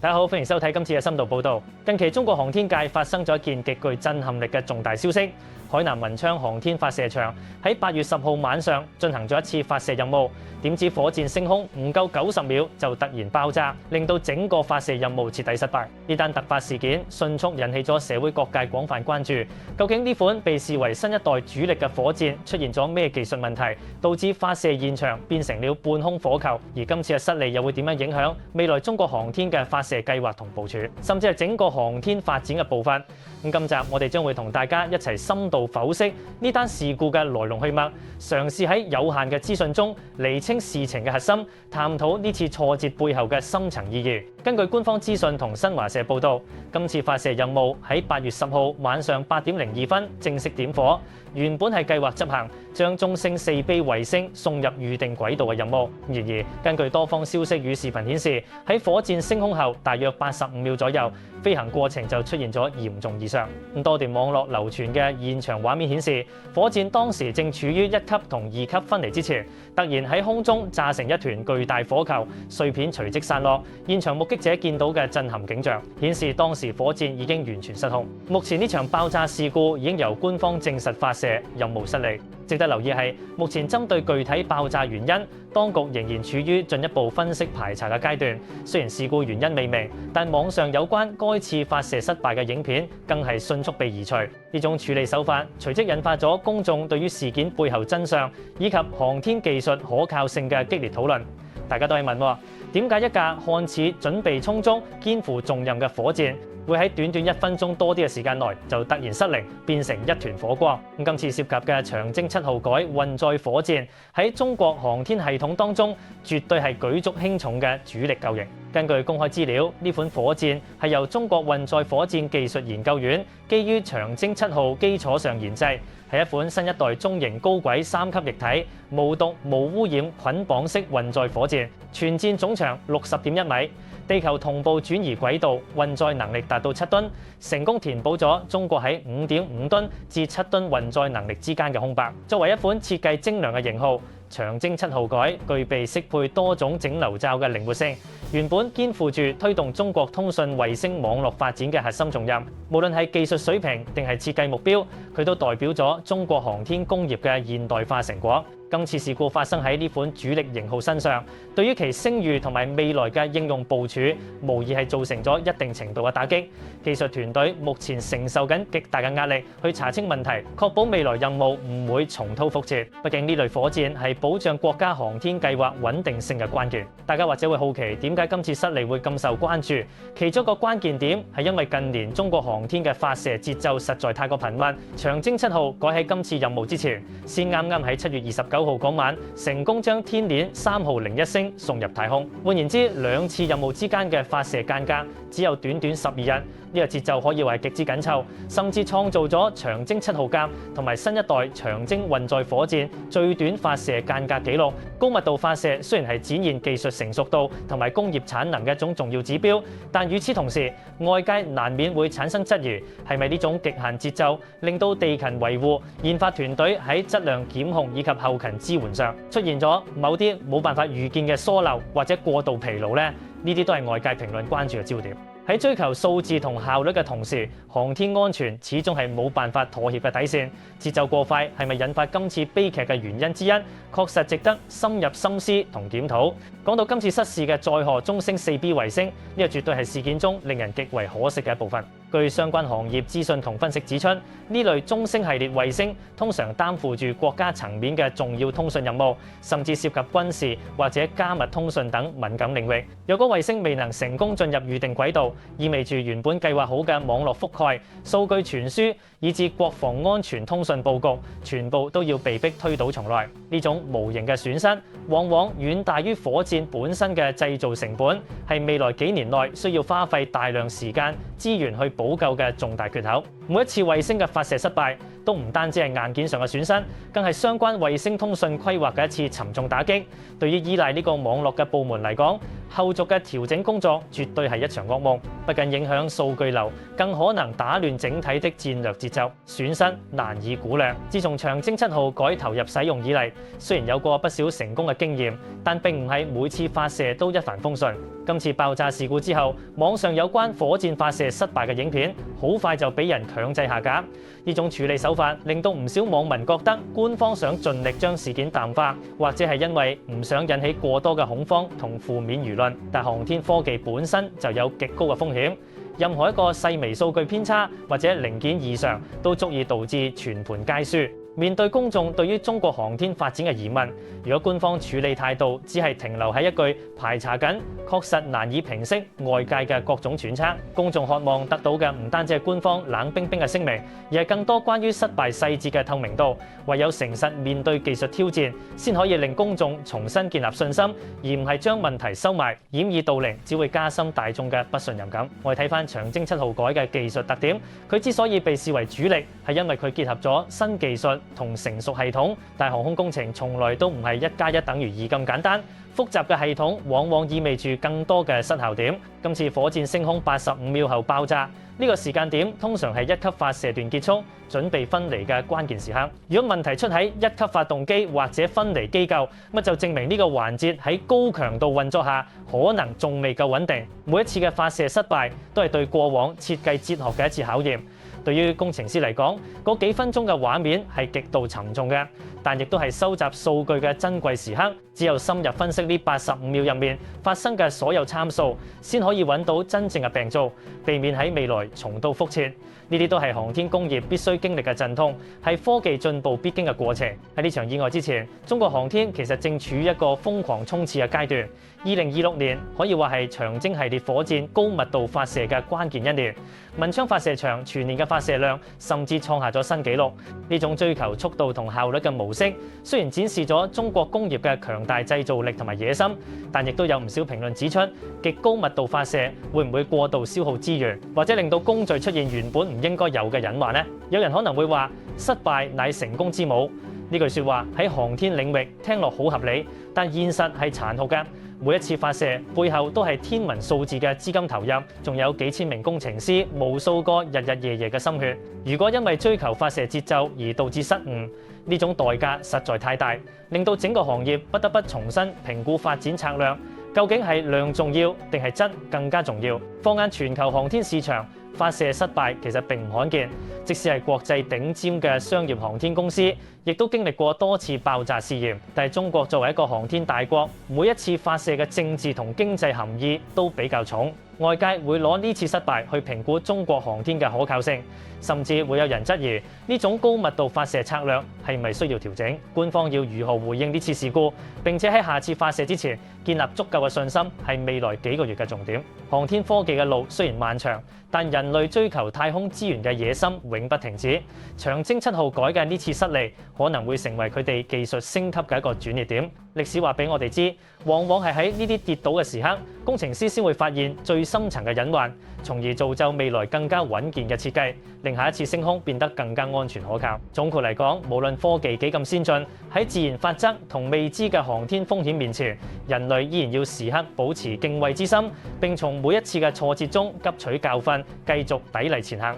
大家好，歡迎收睇今次嘅深度報導。近期中國航天界發生咗一件極具震撼力嘅重大消息，海南文昌航天發射場喺8月10號晚上進行咗一次發射任務，點知火箭升空唔夠90秒就突然爆炸，令到整個發射任務徹底失敗。呢單突發事件迅速引起咗社會各界廣泛關注，究竟呢款被視為新一代主力嘅火箭出現咗咩技術問題，導致發射現場變成了半空火球？而今次嘅失利又會點樣影響未來中國航天嘅發射計劃同部署，甚至係整個航天發展嘅步伐？咁今集我哋將會同大家一齊深度剖析呢單事故嘅來龍去脈，嘗試喺有限嘅資訊中釐清事情嘅核心，探討呢次挫折背後嘅深層意義。根據官方資訊同新華社報導，今次發射任務喺8月10號晚上8點02分正式點火，原本係計劃執行將中星4 B 衛星送入預定軌道嘅任務。然而，根據多方消息與視頻顯示，喺火箭升空後大約85秒左右，飛行過程就出現咗嚴重異常。多段網絡流傳嘅現場畫面顯示，火箭當時正處於1級同2級分離之前，突然喺空中炸成一團巨大火球，碎片隨即散落。現場目擊者見到嘅震撼景象，顯示當時火箭已經完全失控。目前呢場爆炸事故已經由官方證實發射任務失利。值得留意係，目前針對具體爆炸原因，當局仍然處於進一步分析排查嘅階段。雖然事故原因未明，但網上有關該次發射失敗嘅影片更係迅速被移除。呢種處理手法隨即引發咗公眾對於事件背後真相以及航天技術可靠性嘅激烈討論。大家都係問，點解一架看似準備充足、肩負重任嘅火箭，會喺短短1分鐘多啲嘅時間內就突然失靈，變成一團火光？今次涉及嘅長征7號改運載火箭喺中國航天系統當中，絕對係舉足輕重嘅主力構型。根據公開資料，呢款火箭係由中國運載火箭技術研究院基於長征7號基礎上研製，係一款新一代中型高軌3級液體無毒無污染捆綁式運載火箭，全箭總長60.1米。地球同步轉移軌道，運載能力達到7噸，成功填補咗中國喺5.5噸至7噸運載能力之間嘅空白。作為一款設計精良嘅型號，長征7號改具備適配多種整流罩嘅靈活性，原本肩負住推動中國通訊衛星網絡發展嘅核心重任。無論係技術水平定係設計目標，佢都代表咗中國航天工業嘅現代化成果。今次事故發生喺呢款主力型號身上，對於其聲譽同埋未來嘅應用部署，無疑係造成咗一定程度嘅打擊。技術團隊目前承受緊極大嘅壓力，去查清問題，確保未來任務唔會重蹈覆轍。畢竟呢類火箭係保障國家航天計劃穩定性嘅關鍵。大家或者會好奇，點解今次失利會咁受關注？其中一個關鍵點係因為近年中國航天嘅發射節奏實在太過頻密。長征7號改喺今次任務之前，先啱啱喺7月29號嗰晚成功將天鏈3號01星送入太空。換言之，兩次任務之間嘅發射間隔只有短短12日，呢個節奏可以話係極之緊湊，甚至創造咗長征7號甲同埋新一代長征運載火箭最短發射間隔紀錄。高密度發射雖然係展現技術成熟度同埋工業產能嘅一種重要指標，但與此同時，外界難免會產生質疑，係咪呢種極限節奏令到地勤維護、研發團隊喺質量檢控以及後勤支援上出現咗某啲冇辦法預見嘅疏漏或者過度疲勞呢？呢啲都係外界評論關注嘅焦點。喺追求數字同效率嘅同時，航天安全始終係冇辦法妥協嘅底線。節奏過快係咪引發今次悲劇嘅原因之一？確實值得深入深思同檢討。講到今次失事嘅載荷中星4 B 衛星，呢個絕對係事件中令人極為可惜嘅一部分。據相關行業資訊同分析指出，呢類中星系列衛星通常擔負住國家層面嘅重要通訊任務，甚至涉及軍事或者加密通訊等敏感領域。若果衛星未能成功進入預定軌道，意味住原本計劃好嘅網絡覆蓋、數據傳輸以至國防安全通訊佈局，全部都要被迫推倒重來。呢種無形嘅損失，往往遠大於火箭本身嘅製造成本，係未來幾年內需要花費大量時間資源去補救嘅重大缺口。每一次衛星嘅發射失敗，都唔單止係硬件上嘅損失，更係相關衛星通訊規劃嘅一次沉重打擊。對於依賴呢個網絡嘅部門嚟講，後續嘅調整工作絕對係一場噩夢，不僅影響數據流，更可能打亂整體的戰略節奏，損失難以估量。自從長征7號改投入使用以嚟，雖然有過不少成功嘅經驗，但並唔係每次發射都一帆風順。今次爆炸事故之後，網上有關火箭發射失敗嘅影片，好快就俾人強制下架。呢種處理手法令到唔少網民覺得官方想盡力將事件淡化，或者係因為唔想引起過多嘅恐慌同負面輿論。但航天科技本身就有極高嘅風險，任何一個細微數據偏差或者零件異常，都足以導致全盤皆輸。面對公眾對於中國航天發展嘅疑問，如果官方處理態度只係停留喺一句排查緊，確實難以平息外界嘅各種揣測。公眾渴望得到嘅唔單止係官方冷冰冰嘅聲明，而係更多關於失敗細節嘅透明度。唯有誠實面對技術挑戰，先可以令公眾重新建立信心，而唔係將問題收埋掩耳盜鈴，只會加深大眾嘅不信任感。我哋睇翻長征7號改嘅技術特點，佢之所以被視為主力，係因為佢結合咗新技術同成熟系統，但航空工程從來都唔係1+1等於2咁簡單，複雜嘅系統往往意味住更多嘅失效點。今次火箭升空85秒後爆炸，呢個時間點通常係1級發射段結束，準備分離嘅關鍵時刻。如果問題出喺1級發動機或者分離機構，咁就證明呢個環節喺高強度運作下可能仲未夠穩定。每一次嘅發射失敗都係對過往設計哲學嘅一次考驗。對於工程師嚟講，嗰幾分鐘嘅畫面係極度沉重嘅，但亦都係收集數據嘅珍貴時刻。只有深入分析呢85秒入面發生嘅所有參數，先可以揾到真正嘅病灶，避免喺未來重蹈覆轍。呢啲都係航天工業必須經歷嘅陣痛，係科技進步必經嘅過程。喺呢場意外之前，中國航天其實正處於一個瘋狂衝刺嘅階段。2026年可以話係長征系列火箭高密度發射嘅關鍵一年。文昌發射場全年嘅發射量甚至創下咗新紀錄。呢種追求速度同效率嘅模式，雖然展示咗中國工業嘅強大製造力同埋野心，但亦都有唔少評論指出，極高密度發射會唔會過度消耗資源，或者令到工序出現原本唔應該有嘅隱患呢？有人可能會話，失敗乃成功之母。呢句說話喺航天領域聽落好合理，但現實係殘酷嘅。每一次發射背後都係天文數字嘅資金投入，仲有幾千名工程師、無數個日日夜夜嘅心血。如果因為追求發射節奏而導致失誤，呢種代價實在太大，令到整個行業不得不重新評估發展策略。究竟係量重要定係質更加重要？放眼全球航天市場，發射失敗其實並唔罕見。即使係國際頂尖嘅商業航天公司，亦都經歷過多次爆炸試驗。但係中國作為一個航天大國，每一次發射嘅政治同經濟含義都比較重。外界會攞呢次失敗去評估中國航天嘅可靠性，甚至會有人質疑呢種高密度發射策略係咪需要調整？官方要如何回應呢次事故，並且喺下次發射之前建立足夠嘅信心，係未來幾個月嘅重點。航天科技嘅路雖然漫長，但人類追求太空資源嘅野心永不停止。長征7號改嘅呢次失利，可能會成為佢哋技術升級嘅一個轉捩點。歷史話俾我哋知，往往係喺呢啲跌倒嘅時刻，工程師先會發現最深層嘅隱患，從而造就未來更加穩健嘅設計，令下一次升空變得更加安全可靠。總括嚟講，無論科技幾咁先進，喺自然法則同未知嘅航天風險面前，人類依然要時刻保持敬畏之心，並從每一次嘅挫折中汲取教訓，繼續砥礪前行。